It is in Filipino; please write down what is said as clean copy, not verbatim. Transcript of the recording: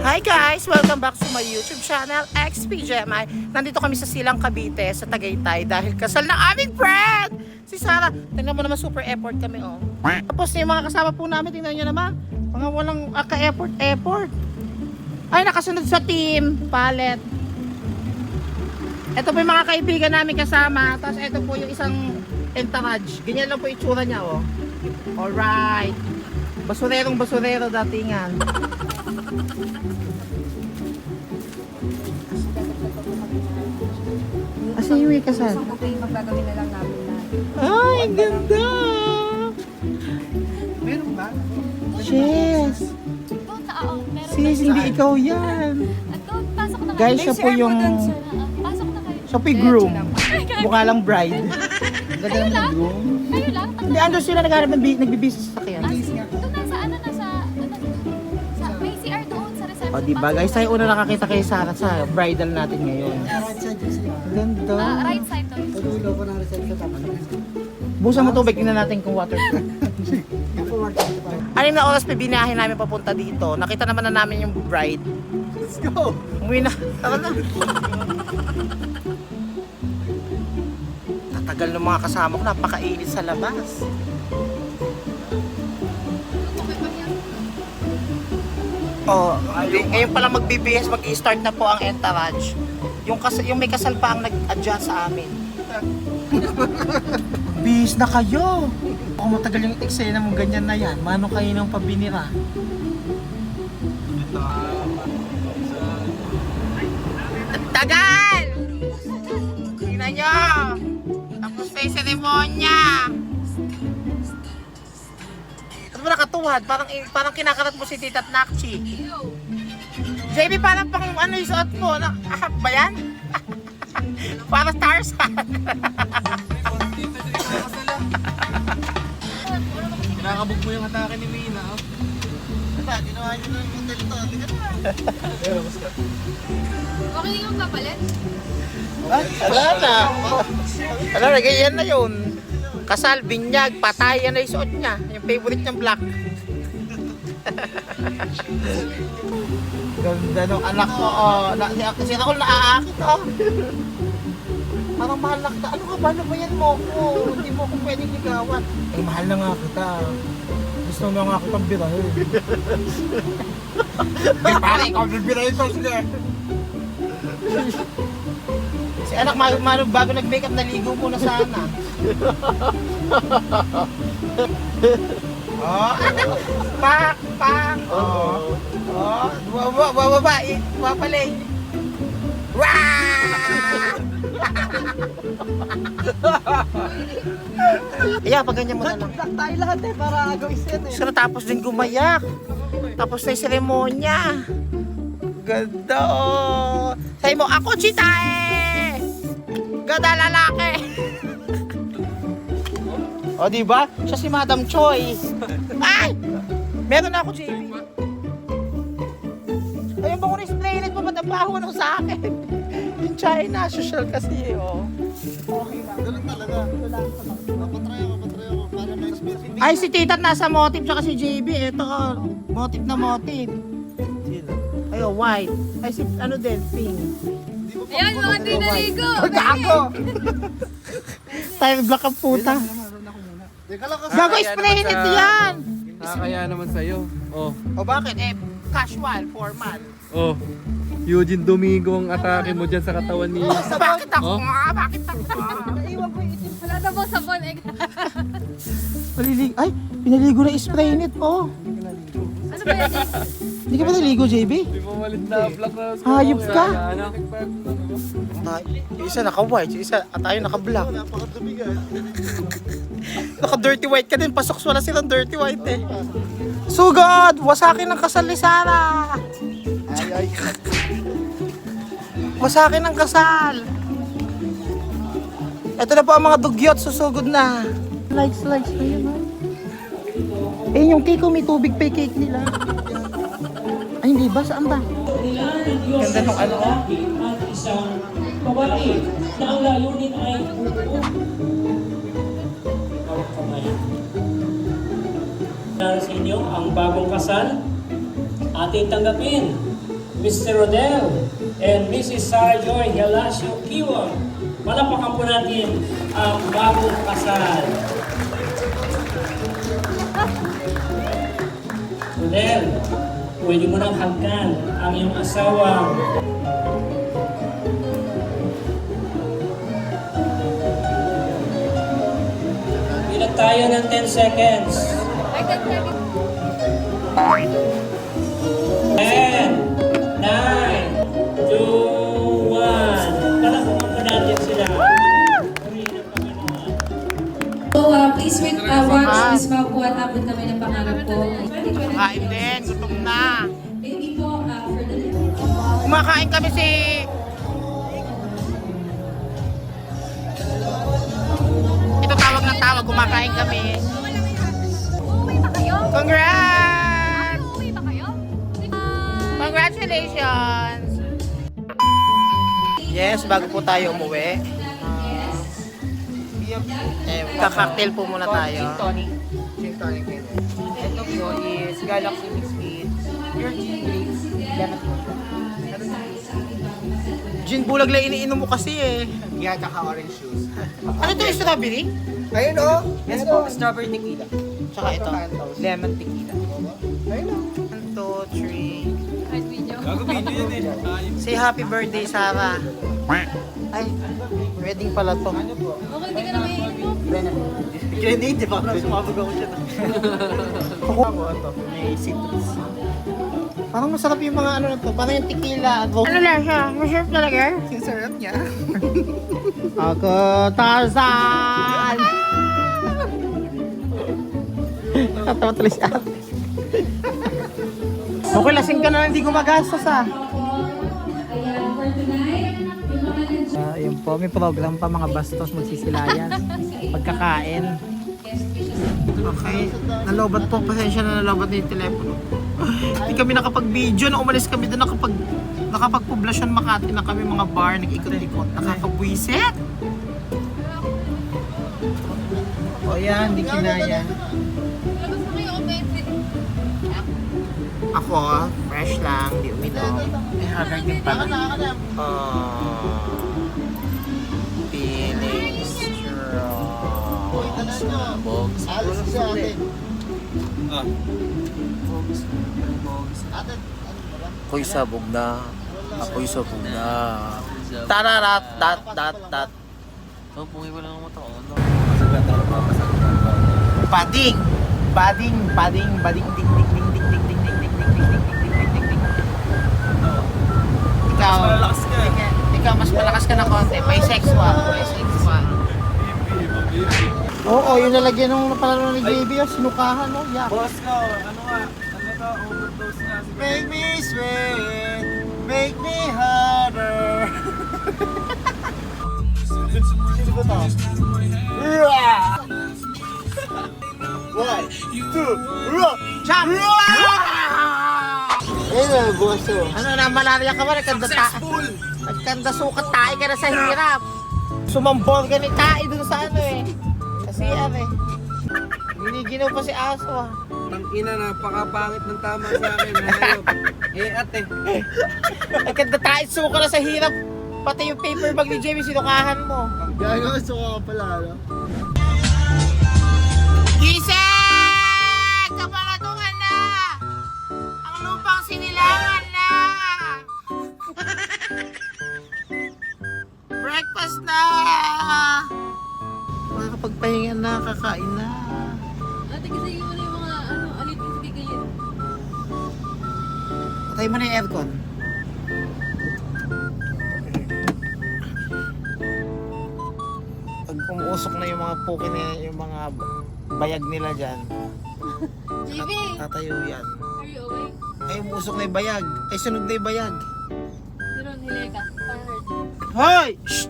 Hi guys! Welcome back to my YouTube channel, XPGMI. Nandito kami sa Silang Cavite, sa Tagaytay, dahil kasal ng aming friend! Si Sarah. Tingnan mo naman, super effort kami, oh. Tapos yung mga kasama po namin, tingnan nyo naman. Mga walang ka-effort. Ay, nakasunod sa team, palet. Ito po yung mga kaibigan namin kasama. Tapos ito po yung isang entourage. Ganyan lang po itsura niya, oh. Alright. Basurero datingan. Asa yung may kasal? Isang buffet magagawin na lang namin na. Ay, ang ganda! Meron ba? Yes! Meron Sis, hindi ikaw yan. Pasok na kayo. Guys, siya po yung... Pasok na kayo. Siya po yung groom. Mukha lang bride. Kayo lang? Kayo lang? Hindi, ando sila nagharap ng nagbibisi sa sakyan. Doon nasa ano, sa may CR doon sa reception. O, diba guys, tayo una nakakita kay Sarah sa bridal natin ngayon. Right side yung siya. Ganda. Right side doon. Padulo ko ng reception tapos. Busan mo tubig, tingnan natin kung waterproof. Forward ka pa. 6 na oras pa binahin namin papunta dito. Nakita naman na namin yung bride. Let's go! Umuwi na. Tara na. Tatagal ng mga kasama ko. Napakainit sa labas. Oh, ngayon pala magbibihis, mag-i-start na po ang entourage. Yung may kasal pa ang nag-adjust sa amin. Bihis na kayo. Kung matagal yung eksena mong ganyan na yan, mano kayo ng pabinira? Tagal! Tingnan nyo! Tapos na yung seremonya! Ano ba nakatuwad? Parang kinakarat mo si Tita Nakchi. JB, parang pang ano yung suot mo? Ahap ba yan? Para Tarzan. Kinakabog mo yung atake ni Mina. Diba, ginawa niyo ng hotel to. Okay yung papalit? Wala na. Wala na, ganyan na yun. Kasal, binyag, patay, yan na yung suot niya. Yung favorite niyang black. Ganda nung anak ko. Oh. Si Rakul naaakit, oh. Parang mahal na kita. Ano ka ba? Ano ba yan mo ko? Hindi mo ko pwedeng ligawan. Eh, mahal na nga kita. Gusto na nga kitang birahin. Di pare, ikaw bibirahin to sila. Si anak, bago nag-makeup, naligo muna sana. Oh, pak! Oh, babalik. Wah! Iya, pag ganyan mo na lang. Black tayo lahat eh, para agaw iset eh. So, natapos din gumayak. Tapos na yung seremonya. Ganda, oh. Sabi mo, ako chitae! Ganda lalaki! O, diba? Siya si Madam Choi. Ay! Meron na ako, JB. Ayun ba kung explain mo, ba't ang baho nung sa akin? Yung China, social kasi, oh. Okay lang. Ganun talaga. Papatry ako. Para na-experience. Ay, si Tita nasa motive, tsaka si JB. Ito, oh. Motive na motive. Ay, oh, white. Ay, si, ano din, pink. Ayan, mga di naligo. Gago! Tayo black ang puta. Teka lang kasi. Gago, explain it yan! Nakakaya naman sa'yo. Oh, O bakit? Eh, casual, formal. oh. Eugene Domingo ang atake mo dyan sa katawan ni... Bakit ako Oh? nga? Bakit ako nga? Naiwan ko yung itim. Wala na po sabon. Ay, pinaligo na spray net, oh. Ano ba yan? Hindi ka ba naligo, JB? Di mo malit na black na... Hayop ka? Ano? Yung isa naka-white, yung isa at tayo naka-black. Napakadumi ka. Naka-dirty white ka din, pasok wala silang dirty white eh. Sugod! Wasakin ang kasal ni Sarah! Ay. Wasakin ang kasal! Ito na po ang mga dugyot, susugod na. Likes na yun, ha? Eh, yung cake ko, may tubig pa yung cake nila. Ay, hindi ba? Saan ba? Ganda nung ano. At isang babae na ang layunin ay buo. Bawat kamay. Para sa inyo, ang bagong kasal, ating tanggapin Mr. Rodel and Mrs. Sarah Joy Helasio Kiwa. Palapakan po natin ang bagong kasal. Rodel, pwede mo nang hagkan ang iyong asawa. Bilang tayo ng 10 seconds. 10, 9, 2, 1. Palapakan po natin sila. So, please wait, watch Miss Mapu at abot kami ng pangarap ko. Kain din, gutom na. Maybe po, for the Kumakain kami si... Ito tawag ng tawag, kumakain kami. Uuwi ba kayo? Congrats! Uuwi ba kayo? Congratulations! Yes, bago po tayo umuwi. Kakaktail po muna tayo. Gin tonic kayo. Ito po is Galaxy Mixed with your gin drinks. Lemon Gin bulag lang iniinom mo kasi eh. Yeah, tsaka orange juice. Ano ito, strawberry? Ayun o! Yes po, strawberry tequila. Tsaka ito. Lemon tequila. Ayun o. 1, 2, 3. Kahit video. Say happy birthday, Sarah. Ay, wedding pala to. Okay, hindi ka na may inom. Hindi, di ba? Sumabog ako siya. Ako ito, may citrus. Parang masarap yung mga ano na to. Parang yung tequila. Ano lang siya? Masarap talaga? Yung sarap niya. Ako, Tarzan! Tatawa tuloy si ate. Okay, lasing ka na hindi gumagastos ah. Ayan, for tonight, yung mga nandiyan. Yun po, may program pa mga bastos magsisilayan. Pagkakain. Okay, nalobat po. Pasensya na nalobat na yung telepono. Hindi kami nakapag-video. Na umalis kami doon nakapag-poblasyon Makati na kami mga bar. Nag-ikot-ikot. Nakakabwisit. O yan, hindi kinaya. Labas na kayo, Obedit. Ako, fresh lang. Di uminom. May haggard din pala. Feeling strong. Bogs. Ako'y sabog na. Ako'y sabog na. Tararat, dat. Oh, pungi ko lang ang mata ko. Bading, ding, ding, ding, ding, ding, ding, ding, ding, ding, ding, ding, ding, ding, ding, ding. Ikaw, mas malakas ka na konti. Bisexual. Oo, yung lalagyan ng napalaro ni JB, sinukahan, no? Yeah. Boss ko, ano nga? Ano to? Overdose na. Make me sweat, make me harder. Sino ba to? One, two, Jump! ayun na, boss ko. Ano na, malaria ka ba? Nagkanda sukat tayo ka na sa hirap. Sumambol ka ni tayo dun sa ano eh. Kasi ano eh. Giniginaw pa si aso ah. Ang ina, napakapangit ng tama sa akin. Hayop. Ate. Nagkanda tayo suka na sa hirap. Pati yung paper bag ni Jamie, sinukahan mo. Gago, gusto ko ka pala, no? Gising! Kapalatungan na! Ang lupang sinilangan na! Breakfast na! Makakapagpahinga na, kakain na. Ate, kasi yung mga alit yung bigay. Patay mo na yung aircon. Pag umuusok na yung mga puki na yung mga bayag nila dyan, JB, tatayo yan. are you awake? Ay, umuusok na yung bayag. Ay, sunog na yung bayag. Pero nilay ka. Parang Hoy! Shh!